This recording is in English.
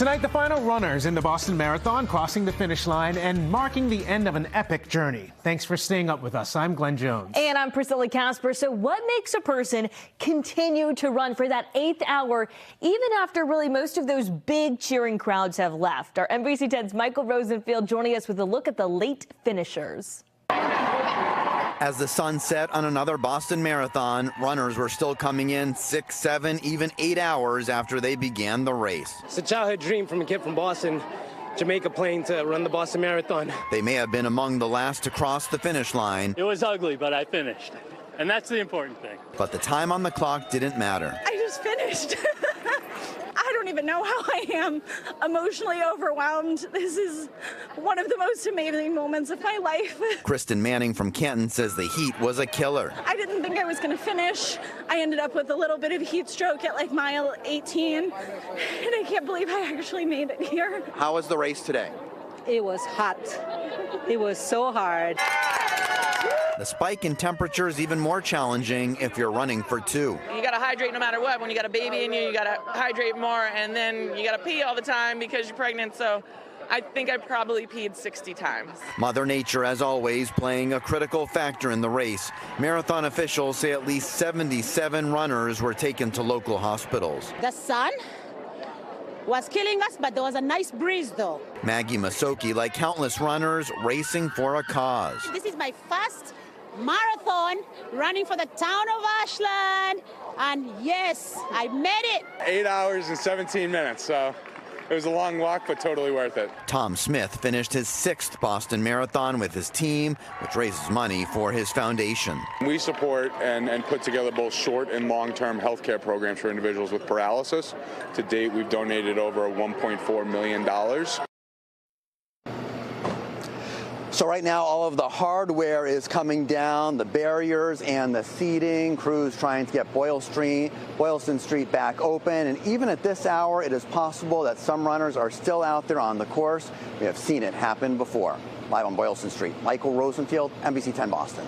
Tonight, the final runners in the Boston Marathon crossing the finish line and marking the end of an epic journey. Thanks for staying up with us. I'm Glenn Jones. And I'm Priscilla Casper. So what makes a person continue to run for that 8th hour, even after really most of those big cheering crowds have left? Our NBC 10's Michael Rosenfield joining us with a look at the late finishers. As the sun set on another Boston Marathon, runners were still coming in 6, 7, even 8 hours after they began the race. It's a childhood dream from a kid from Boston, Jamaica Plain, to run the Boston Marathon. They may have been among the last to cross the finish line. It was ugly, but I finished. And that's the important thing. But the time on the clock didn't matter. I just finished. I don't even know how I am emotionally overwhelmed. This is one of the most amazing moments of my life. Kristen Manning from Canton says the heat was a killer. I didn't think I was going to finish. I ended up with a little bit of heat stroke at like mile 18, and I can't believe I actually made it here. How was the race today? It was hot. It was so hard. The spike in temperature is even more challenging if you're running for 2. You got to hydrate no matter what. When you got a baby in you, you got to hydrate more, and then you got to pee all the time because you're pregnant. So I think I probably peed 60 times. Mother Nature, as always, playing a critical factor in the race. Marathon officials say at least 77 runners were taken to local hospitals. The sun was killing us, but there was a nice breeze, though. Maggie Masoki, like countless runners, racing for a cause. This is my first marathon running for the town of Ashland, and yes, I made it. 8 hours and 17 minutes, so it was a long walk, but totally worth it. Tom Smith finished his 6th Boston Marathon with his team, which raises money for his foundation. We support and put together both short and long-term health care programs for individuals with paralysis. To date, we've donated over $1.4 million. So right now, all of the hardware is coming down, the barriers and the seating, crews trying to get Boylston Street back open. And even at this hour, it is possible that some runners are still out there on the course. We have seen it happen before. Live on Boylston Street, Michael Rosenfield, NBC 10 Boston.